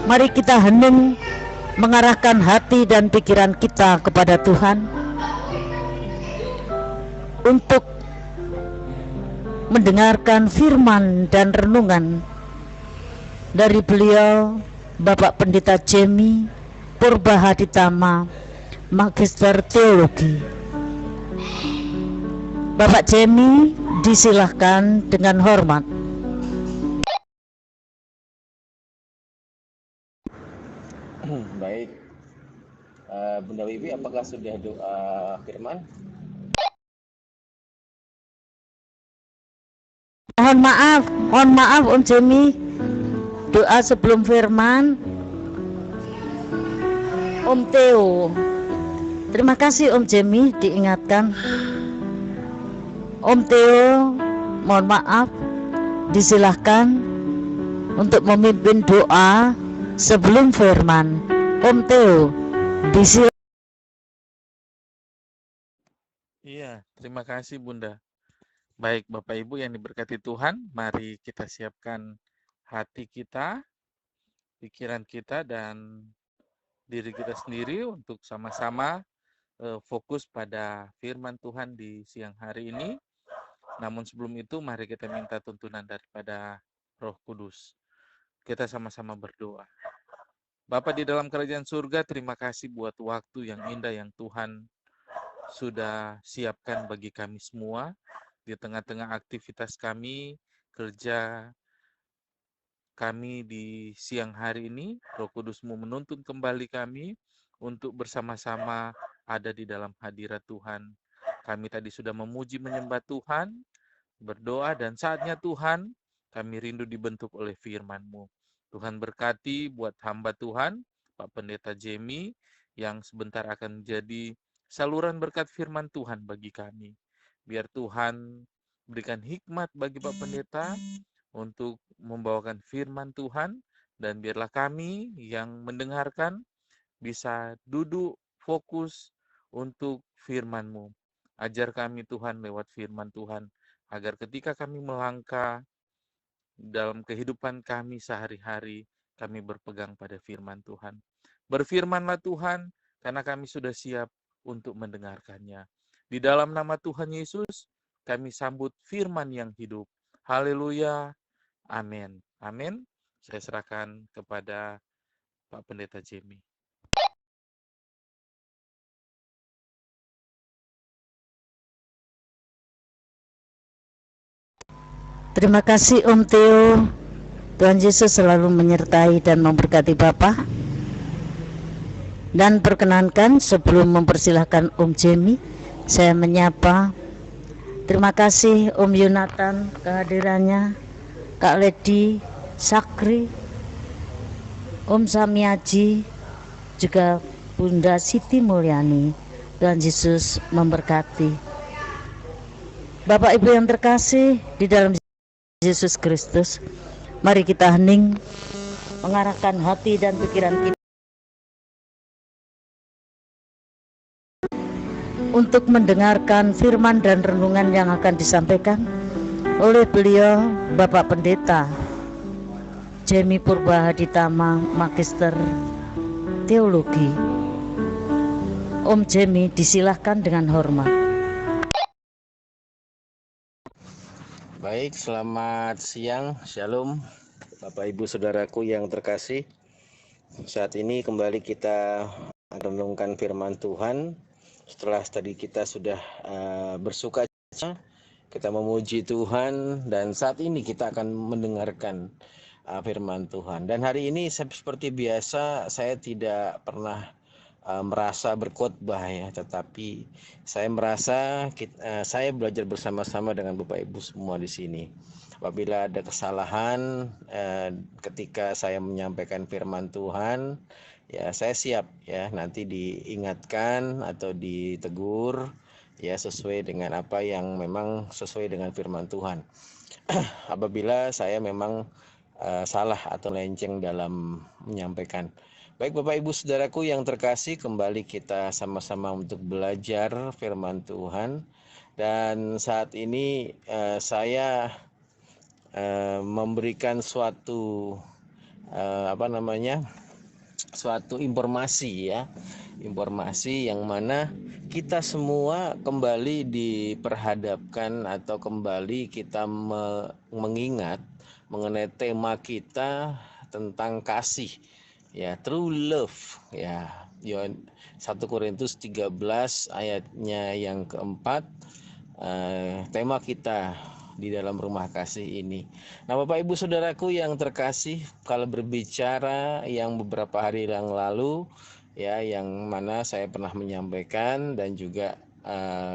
Mari kita hening mengarahkan hati dan pikiran kita kepada Tuhan untuk mendengarkan firman dan renungan dari beliau Bapak Pendeta Jemi Purbahaditama, Magister Teologi. Bapak Jemi, disilahkan dengan hormat. Baik, Bunda Wiwi, apakah sudah doa firman? Mohon maaf Om Jemi, doa sebelum firman Om Theo. Terima kasih Om Jemi diingatkan. Om Theo, mohon maaf, disilahkan untuk memimpin doa sebelum firman. Om Theo, disilahkan. Iya, terima kasih Bunda. Baik Bapak Ibu yang diberkati Tuhan, mari kita siapkan hati kita, pikiran kita, dan diri kita sendiri untuk sama-sama fokus pada firman Tuhan di siang hari ini. Namun sebelum itu, mari kita minta tuntunan daripada Roh Kudus. Kita sama-sama berdoa. Bapa di dalam kerajaan surga, terima kasih buat waktu yang indah yang Tuhan sudah siapkan bagi kami semua. Di tengah-tengah aktivitas kami, kerja kami di siang hari ini, Roh Kudus-Mu menuntun kembali kami untuk bersama-sama ada di dalam hadirat Tuhan. Kami tadi sudah memuji menyembah Tuhan, berdoa, dan saatnya Tuhan, kami rindu dibentuk oleh firman-Mu. Tuhan berkati buat hamba Tuhan, Pak Pendeta Jemi, yang sebentar akan menjadi saluran berkat firman Tuhan bagi kami. Biar Tuhan berikan hikmat bagi Pak Pendeta untuk membawakan firman Tuhan, dan biarlah kami yang mendengarkan bisa duduk fokus untuk firman-Mu. Ajar kami Tuhan lewat firman Tuhan, agar ketika kami melangkah dalam kehidupan kami sehari-hari, kami berpegang pada firman Tuhan. Berfirmanlah Tuhan, karena kami sudah siap untuk mendengarkannya. Di dalam nama Tuhan Yesus, kami sambut firman yang hidup. Haleluya. Amin. Amin. Saya serahkan kepada Pak Pendeta Jemi. Terima kasih Om Theo. Tuhan Yesus selalu menyertai dan memberkati Bapak. Dan perkenankan sebelum mempersilahkan Om Jemi, saya menyapa. Terima kasih Om Yonatan kehadirannya, Kak Ledi, Sakri, Om Samiaji, juga Bunda Siti Mulyani. Tuhan Yesus memberkati. Bapak Ibu yang terkasih di dalam Yesus Kristus, mari kita hening mengarahkan hati dan pikiran kita untuk mendengarkan firman dan renungan yang akan disampaikan oleh beliau Bapak Pendeta Jemi Purbahaditama, Magister Teologi. Om Jemi, disilahkan dengan hormat. Baik, selamat siang, Shalom, Bapak Ibu Saudaraku yang terkasih. Saat ini kembali kita renungkan firman Tuhan. Setelah tadi kita sudah bersuka cita, kita memuji Tuhan, dan saat ini kita akan mendengarkan firman Tuhan. Dan hari ini seperti biasa, saya tidak pernah merasa berkhotbah ya, tetapi saya merasa saya belajar bersama-sama dengan Bapak Ibu semua di sini. Apabila ada kesalahan ketika saya menyampaikan firman Tuhan, ya saya siap ya nanti diingatkan atau ditegur ya sesuai dengan apa yang memang sesuai dengan firman Tuhan. Apabila saya memang salah atau melenceng dalam menyampaikan. Baik Bapak Ibu Saudaraku yang terkasih, kembali kita sama-sama untuk belajar firman Tuhan. Dan saat ini saya memberikan suatu suatu informasi ya, informasi yang mana kita semua kembali diperhadapkan atau kembali kita mengingat mengenai tema kita tentang kasih ya, true love ya. 1 Korintus 13 ayatnya yang keempat, tema kita di dalam rumah kasih ini. Nah, Bapak Ibu Saudaraku yang terkasih, kalau berbicara yang beberapa hari yang lalu ya, yang mana saya pernah menyampaikan dan juga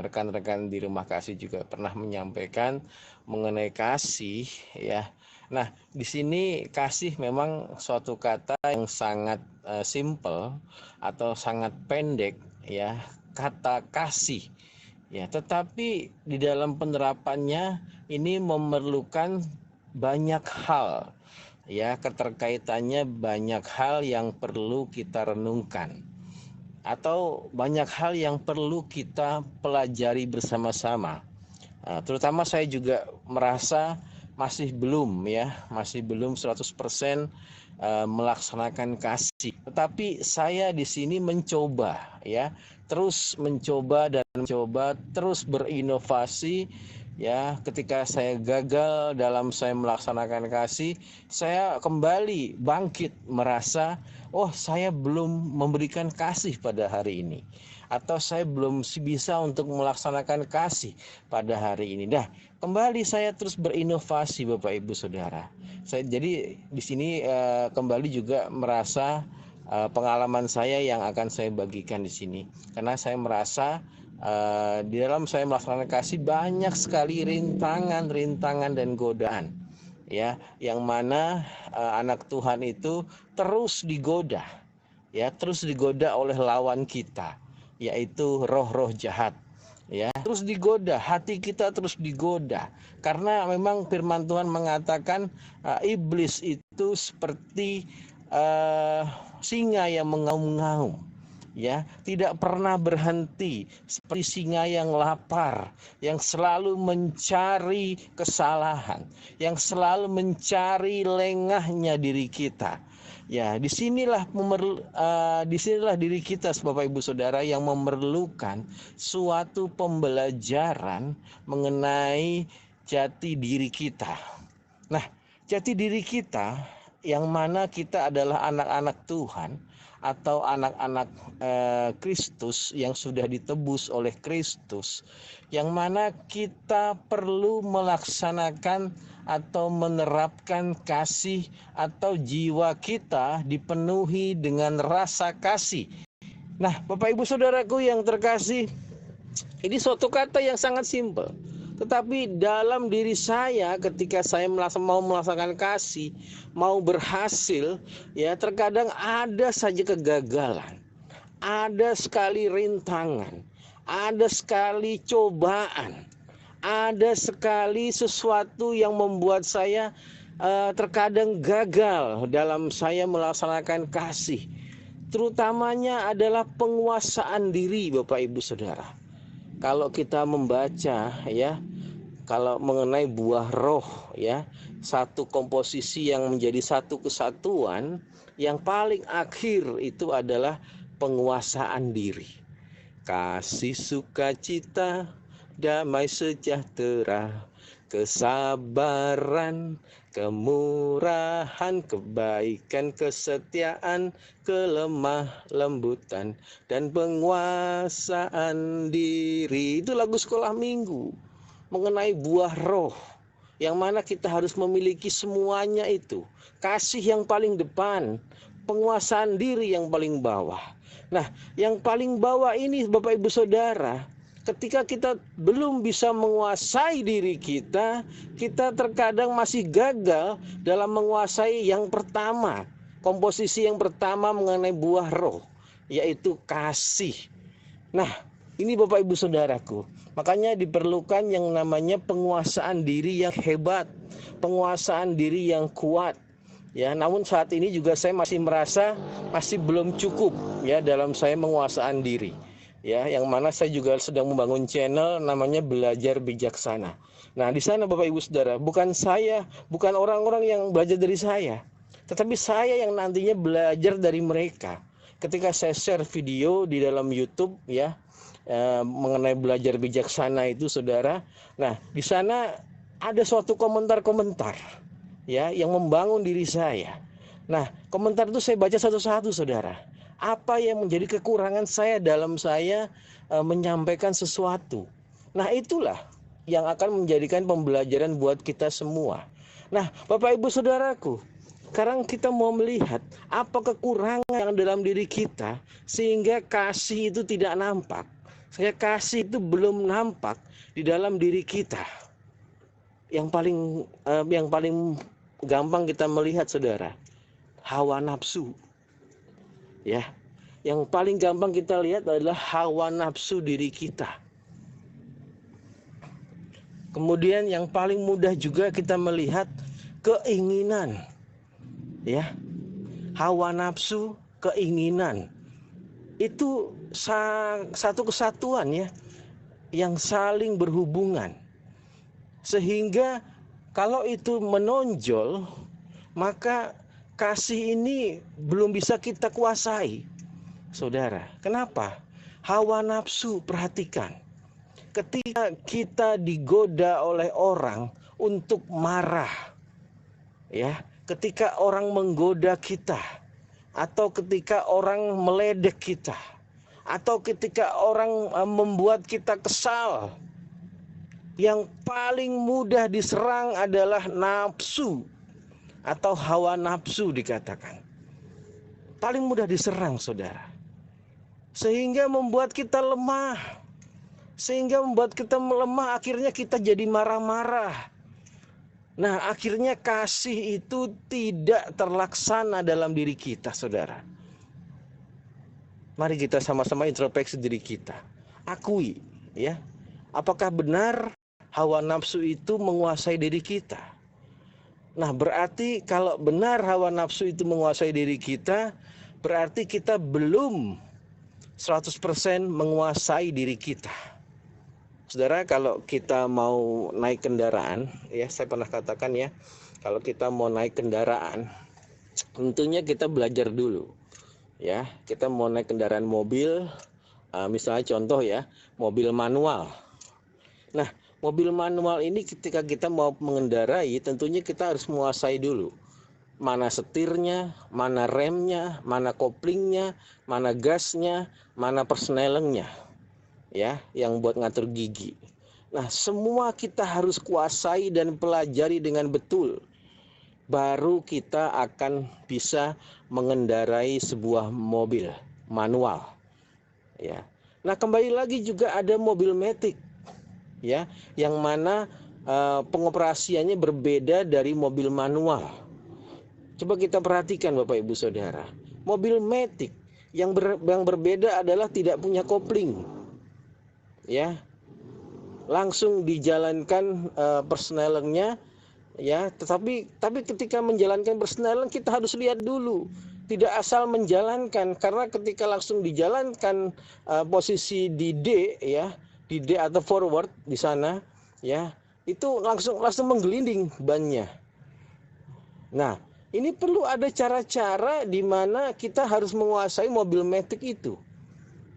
rekan-rekan di rumah kasih juga pernah menyampaikan mengenai kasih ya. Nah, di sini kasih memang suatu kata yang sangat simple atau sangat pendek ya, kata kasih. Ya, tetapi di dalam penerapannya ini memerlukan banyak hal. Ya, keterkaitannya banyak hal yang perlu kita renungkan. Atau banyak hal yang perlu kita pelajari bersama-sama. Terutama saya juga merasa masih belum 100% melaksanakan kasih. Tetapi saya di sini mencoba ya, terus mencoba dan mencoba, terus berinovasi ya. Ketika saya gagal dalam saya melaksanakan kasih, saya kembali bangkit merasa, oh saya belum memberikan kasih pada hari ini, atau saya belum bisa untuk melaksanakan kasih pada hari ini. Dah, kembali saya terus berinovasi Bapak Ibu Saudara. Saya jadi di sini kembali juga merasa pengalaman saya yang akan saya bagikan di sini. Karena saya merasa di dalam saya melaksanakan kasih banyak sekali rintangan dan godaan. Ya, yang mana anak Tuhan itu terus digoda. Ya, terus digoda oleh lawan kita, yaitu roh-roh jahat. Ya, terus digoda, hati kita terus digoda. Karena memang firman Tuhan mengatakan iblis itu seperti singa yang mengaum-ngaum. Ya, tidak pernah berhenti, seperti singa yang lapar, yang selalu mencari kesalahan, yang selalu mencari lengahnya diri kita. Ya, disinilah diri kita Bapak Ibu Saudara yang memerlukan suatu pembelajaran mengenai jati diri kita. Nah, jati diri kita yang mana kita adalah anak-anak Tuhan atau anak-anak Kristus yang sudah ditebus oleh Kristus, yang mana kita perlu melaksanakan atau menerapkan kasih, atau jiwa kita dipenuhi dengan rasa kasih. Nah, Bapak Ibu Saudaraku yang terkasih, ini suatu kata yang sangat simpel. Tetapi dalam diri saya ketika saya mau melaksanakan kasih, mau berhasil, ya terkadang ada saja kegagalan. Ada sekali rintangan, ada sekali cobaan, ada sekali sesuatu yang membuat saya terkadang gagal dalam saya melaksanakan kasih. Terutamanya adalah penguasaan diri Bapak Ibu Saudara. Kalau kita membaca ya, kalau mengenai buah roh ya, satu komposisi yang menjadi satu kesatuan, yang paling akhir itu adalah penguasaan diri. Kasih, sukacita, damai sejahtera, kesabaran, kemurahan, kebaikan, kesetiaan, kelemah lembutan, dan penguasaan diri. Itu lagu sekolah minggu mengenai buah roh, yang mana kita harus memiliki semuanya itu. Kasih yang paling depan, penguasaan diri yang paling bawah. Nah, yang paling bawah ini Bapak Ibu Saudara, ketika kita belum bisa menguasai diri kita, kita terkadang masih gagal dalam menguasai yang pertama, komposisi yang pertama mengenai buah roh, yaitu kasih. Nah, ini Bapak Ibu Saudaraku, makanya diperlukan yang namanya penguasaan diri yang hebat, penguasaan diri yang kuat. Ya, namun saat ini juga saya masih merasa masih belum cukup ya dalam saya menguasaan diri. Ya, yang mana saya juga sedang membangun channel namanya Belajar Bijaksana. Nah, di sana Bapak Ibu Saudara, bukan orang-orang yang belajar dari saya, tetapi saya yang nantinya belajar dari mereka. Ketika saya share video di dalam YouTube ya, mengenai belajar bijaksana itu saudara. Nah, di sana ada suatu komentar-komentar ya yang membangun diri saya. Nah, komentar itu saya baca satu-satu saudara. Apa yang menjadi kekurangan saya dalam saya menyampaikan sesuatu. Nah, itulah yang akan menjadikan pembelajaran buat kita semua. Nah, Bapak Ibu Saudaraku, sekarang kita mau melihat apa kekurangan yang dalam diri kita sehingga kasih itu tidak nampak. Saya kasih itu belum nampak di dalam diri kita. Yang paling gampang kita melihat saudara, hawa nafsu. Ya. Yang paling gampang kita lihat adalah hawa nafsu diri kita. Kemudian yang paling mudah juga kita melihat keinginan. Ya. Hawa nafsu, keinginan. Itu satu kesatuan ya, yang saling berhubungan. Sehingga kalau itu menonjol, maka kasih ini belum bisa kita kuasai. Saudara, kenapa? Hawa nafsu, perhatikan. Ketika kita digoda oleh orang untuk marah, ya, ketika orang menggoda kita, atau ketika orang meledek kita, atau ketika orang membuat kita kesal, yang paling mudah diserang adalah nafsu atau hawa nafsu dikatakan. Paling mudah diserang saudara. Sehingga membuat kita lemah. Sehingga membuat kita melemah, akhirnya kita jadi marah-marah. Nah, akhirnya kasih itu tidak terlaksana dalam diri kita, saudara. Mari kita sama-sama introspeksi diri kita. Akui, ya. Apakah benar hawa nafsu itu menguasai diri kita? Nah, berarti kalau benar hawa nafsu itu menguasai diri kita, berarti kita belum 100% menguasai diri kita. Saudara, kalau kita mau naik kendaraan, ya saya pernah katakan ya, kalau kita mau naik kendaraan, tentunya kita belajar dulu. Ya, kita mau naik kendaraan mobil, misalnya contoh ya, mobil manual. Nah, mobil manual ini ketika kita mau mengendarai, tentunya kita harus menguasai dulu. Mana setirnya, mana remnya, mana koplingnya, mana gasnya, mana persnelengnya. Ya, yang buat ngatur gigi. Nah, semua kita harus kuasai dan pelajari dengan betul. Baru kita akan bisa mengendarai sebuah mobil manual. Ya. Nah, kembali lagi juga ada mobil matic. Ya, yang mana pengoperasiannya berbeda dari mobil manual. Coba kita perhatikan Bapak Ibu Saudara. Mobil matic yang berbeda adalah tidak punya kopling. Ya, langsung dijalankan persnelengnya, ya. Tetapi ketika menjalankan persneleng kita harus lihat dulu, tidak asal menjalankan, karena ketika langsung dijalankan posisi di D, ya, di D atau forward di sana, ya, itu langsung menggelinding bannya. Nah, ini perlu ada cara-cara di mana kita harus menguasai mobil matic itu.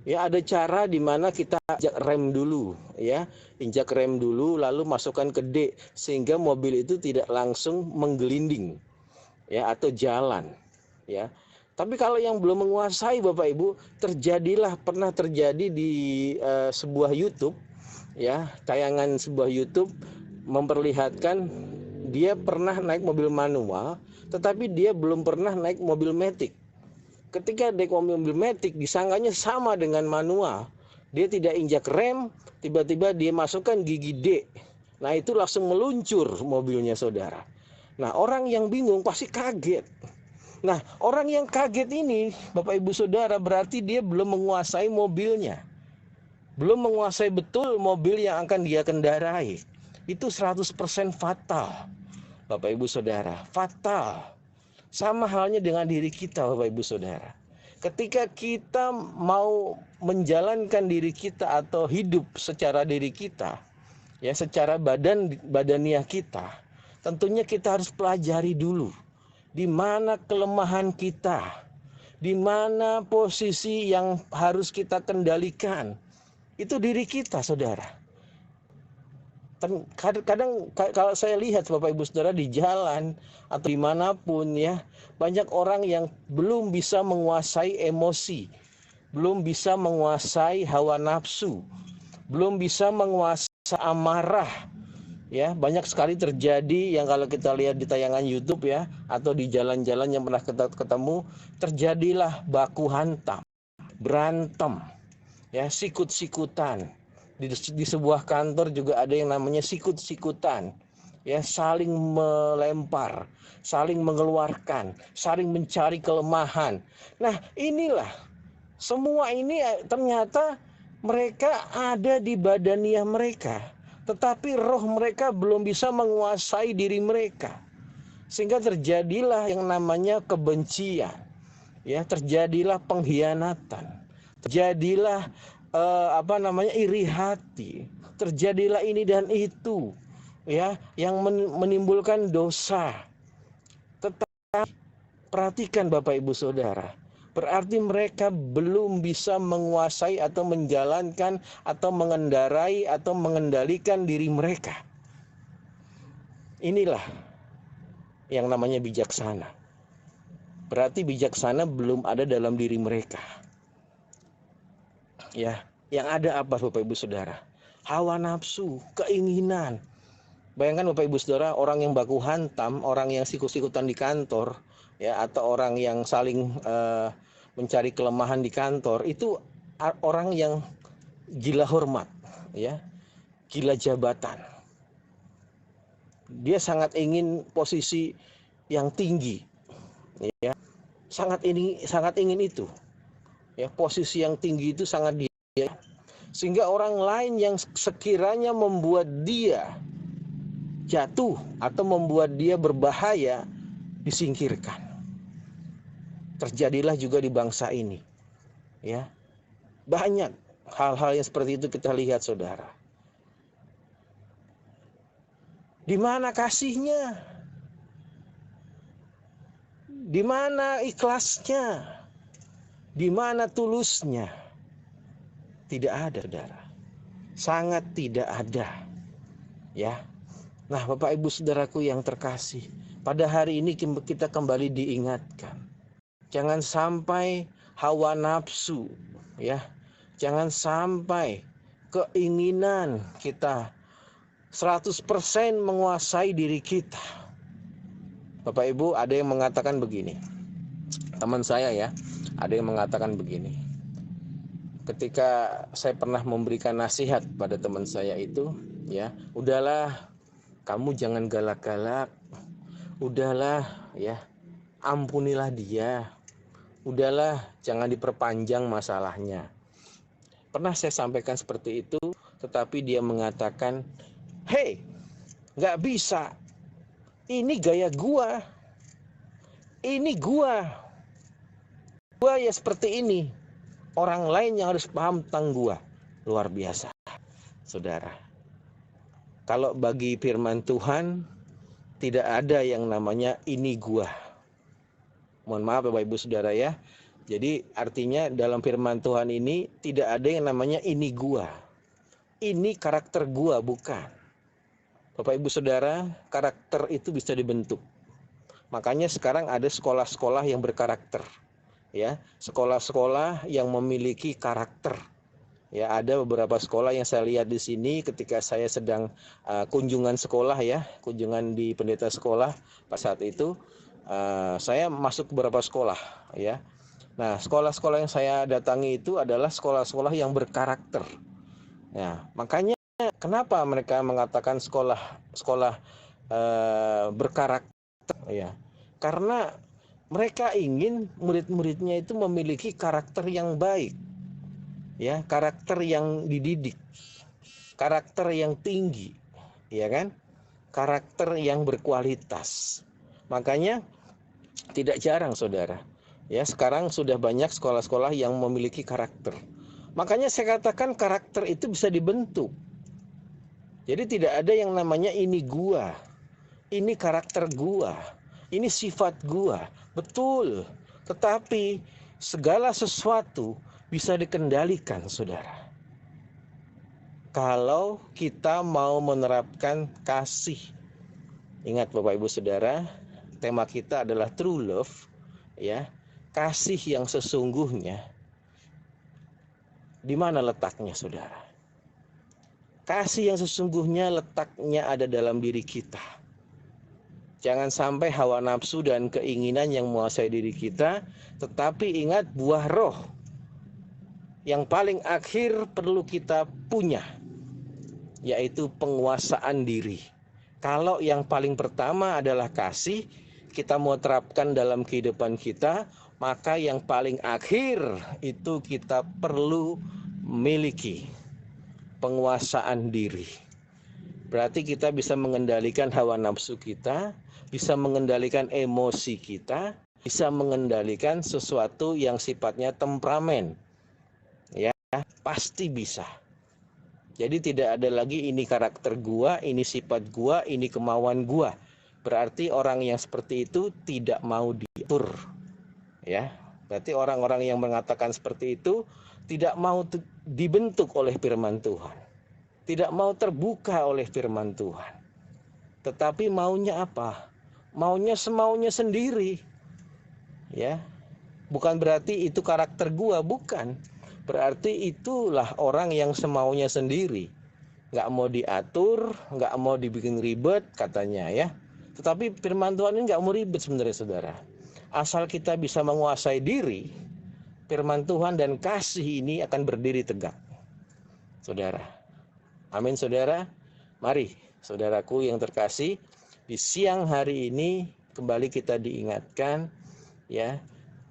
Ya, ada cara di mana kita injak rem dulu, ya, injak rem dulu, lalu masukkan ke D sehingga mobil itu tidak langsung menggelinding, ya, atau jalan, ya. Tapi kalau yang belum menguasai Bapak Ibu, pernah terjadi di sebuah YouTube, ya, tayangan sebuah YouTube memperlihatkan dia pernah naik mobil manual, tetapi dia belum pernah naik mobil matic. Ketika naik mobil matic disangkanya sama dengan manual. Dia tidak injak rem, tiba-tiba dia masukkan gigi D. Nah, itu langsung meluncur mobilnya saudara. Nah, orang yang bingung pasti kaget. Nah, orang yang kaget ini Bapak Ibu Saudara berarti dia belum menguasai mobilnya. Belum menguasai betul mobil yang akan dia kendarai. Itu 100% fatal. Bapak Ibu Saudara, fatal. Sama halnya dengan diri kita Bapak Ibu Saudara. Ketika kita mau menjalankan diri kita atau hidup secara diri kita, ya, secara badaniah kita, tentunya kita harus pelajari dulu. di mana kelemahan kita, di mana posisi yang harus kita kendalikan. Itu diri kita, saudara. Kadang kalau saya lihat Bapak Ibu Saudara di jalan atau dimanapun ya, banyak orang yang belum bisa menguasai emosi, belum bisa menguasai hawa nafsu, belum bisa menguasai amarah. Ya, banyak sekali terjadi yang kalau kita lihat di tayangan YouTube ya, atau di jalan-jalan yang pernah kita ketemu, terjadilah baku hantam, berantem, ya, sikut-sikutan. Di sebuah kantor juga ada yang namanya sikut-sikutan, ya, saling melempar, saling mengeluarkan, saling mencari kelemahan. Nah, inilah semua ini ternyata mereka ada di badaniah mereka, tetapi roh mereka belum bisa menguasai diri mereka, sehingga terjadilah yang namanya kebencian, ya, terjadilah pengkhianatan, terjadilah iri hati, terjadilah ini dan itu, ya, yang menimbulkan dosa. Tetapi perhatikan Bapak Ibu Saudara, berarti mereka belum bisa menguasai atau menjalankan atau mengendarai atau mengendalikan diri mereka. Inilah yang namanya bijaksana. Berarti bijaksana belum ada dalam diri mereka. Ya, yang ada apa Bapak Ibu Saudara? Hawa nafsu, keinginan. Bayangkan Bapak Ibu Saudara, orang yang baku hantam, orang yang sikut-sikutan di kantor, ya, atau orang yang saling mencari kelemahan di kantor, itu orang yang gila hormat, ya, gila jabatan. Dia sangat ingin posisi yang tinggi, ya, sangat ingin itu. Ya, posisi yang tinggi itu sangat dia, sehingga orang lain yang sekiranya membuat dia jatuh atau membuat dia berbahaya disingkirkan. Terjadilah juga di bangsa ini, ya, banyak hal-hal yang seperti itu kita lihat, saudara. Di mana kasihnya? Di mana ikhlasnya? Di mana tulusnya? Tidak ada, saudara. Sangat tidak ada. Ya. Nah, Bapak Ibu Saudaraku yang terkasih, pada hari ini kita kembali diingatkan. Jangan sampai hawa nafsu, ya. Jangan sampai keinginan kita 100% menguasai diri kita. Bapak Ibu, ada yang mengatakan begini. Teman saya ya, ada yang mengatakan begini. Ketika saya pernah memberikan nasihat pada teman saya itu, ya, udahlah, kamu jangan galak-galak. Udahlah, ya, ampunilah dia. Udahlah, jangan diperpanjang masalahnya. Pernah saya sampaikan seperti itu, tetapi dia mengatakan, "Hei, nggak bisa. Ini gaya gua. Ini gua. Gua ya seperti ini. Orang lain yang harus paham tentang gua." Luar biasa, saudara. Kalau bagi firman Tuhan, tidak ada yang namanya ini gua. Mohon maaf Bapak Ibu Saudara ya. Jadi artinya dalam firman Tuhan ini tidak ada yang namanya ini gua. Ini karakter gua, bukan. Bapak Ibu Saudara, karakter itu bisa dibentuk. Makanya sekarang ada sekolah-sekolah yang berkarakter. Ya, sekolah-sekolah yang memiliki karakter. Ya, ada beberapa sekolah yang saya lihat di sini ketika saya sedang kunjungan sekolah ya, kunjungan di pendeta sekolah. Pada saat itu saya masuk ke beberapa sekolah ya. Nah, sekolah-sekolah yang saya datangi itu adalah sekolah-sekolah yang berkarakter. Ya, makanya kenapa mereka mengatakan sekolah berkarakter ya? Karena mereka ingin murid-muridnya itu memiliki karakter yang baik. Ya, karakter yang dididik. Karakter yang tinggi, ya kan? Karakter yang berkualitas. Makanya tidak jarang Saudara, ya, sekarang sudah banyak sekolah-sekolah yang memiliki karakter. Makanya saya katakan karakter itu bisa dibentuk. Jadi tidak ada yang namanya ini gua, ini karakter gua, Ini sifat gua. Betul. Tetapi segala sesuatu bisa dikendalikan, saudara. Kalau kita mau menerapkan kasih. Ingat Bapak Ibu Saudara, tema kita adalah true love, ya. Kasih yang sesungguhnya. Di mana letaknya, saudara? Kasih yang sesungguhnya letaknya ada dalam diri kita. Jangan sampai hawa nafsu dan keinginan yang menguasai diri kita, tetapi ingat buah roh yang paling akhir perlu kita punya, yaitu penguasaan diri. Kalau yang paling pertama adalah kasih, kita mau terapkan dalam kehidupan kita, maka yang paling akhir itu kita perlu miliki penguasaan diri. Berarti kita bisa mengendalikan hawa nafsu kita, bisa mengendalikan emosi kita, bisa mengendalikan sesuatu yang sifatnya temperamen. Ya, pasti bisa. Jadi tidak ada lagi ini karakter gua, ini sifat gua, ini kemauan gua. Berarti orang yang seperti itu tidak mau diatur. Ya, berarti orang-orang yang mengatakan seperti itu tidak mau dibentuk oleh firman Tuhan. Tidak mau terbuka oleh firman Tuhan. Tetapi maunya apa? Maunya semaunya sendiri. Ya. Bukan berarti itu karakter gua, bukan. Berarti itulah orang yang semaunya sendiri. Nggak mau diatur, nggak mau dibikin ribet katanya ya. Tetapi firman Tuhan ini nggak mau ribet sebenarnya saudara. Asal kita bisa menguasai diri, firman Tuhan dan kasih ini akan berdiri tegak. Saudara. Amin saudara. Mari saudaraku yang terkasih, di siang hari ini kembali kita diingatkan ya.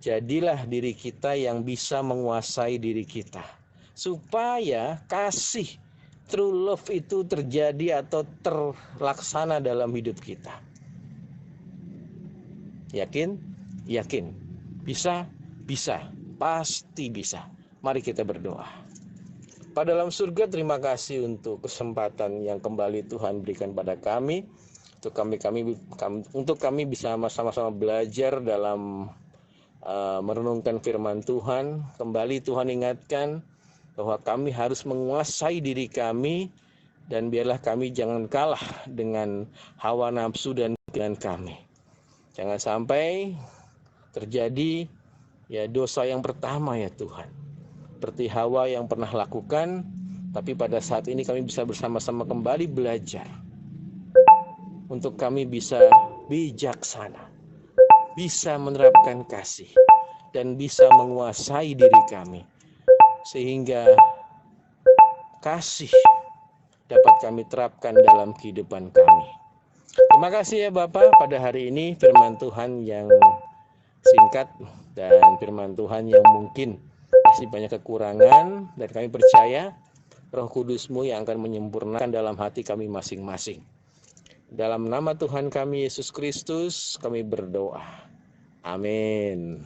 Jadilah diri kita yang bisa menguasai diri kita. Supaya kasih true love itu terjadi atau terlaksana dalam hidup kita. Yakin? Yakin. Bisa? Bisa. Pasti bisa. Mari kita berdoa. Pada dalam surga, terima kasih untuk kesempatan yang kembali Tuhan berikan pada kami. Untuk kami bisa sama-sama belajar dalam merenungkan firman Tuhan. Kembali Tuhan ingatkan bahwa kami harus menguasai diri kami, dan biarlah kami jangan kalah dengan hawa nafsu dan keinginan kami. Jangan sampai terjadi ya dosa yang pertama ya Tuhan, seperti Hawa yang pernah lakukan. Tapi pada saat ini kami bisa bersama-sama kembali belajar untuk kami bisa bijaksana, bisa menerapkan kasih, dan bisa menguasai diri kami, sehingga kasih dapat kami terapkan dalam kehidupan kami. Terima kasih ya Bapak, pada hari ini firman Tuhan yang singkat dan firman Tuhan yang mungkin masih banyak kekurangan, dan kami percaya Roh Kudus-Mu yang akan menyempurnakan dalam hati kami masing-masing. Dalam nama Tuhan kami Yesus Kristus kami berdoa. Amin.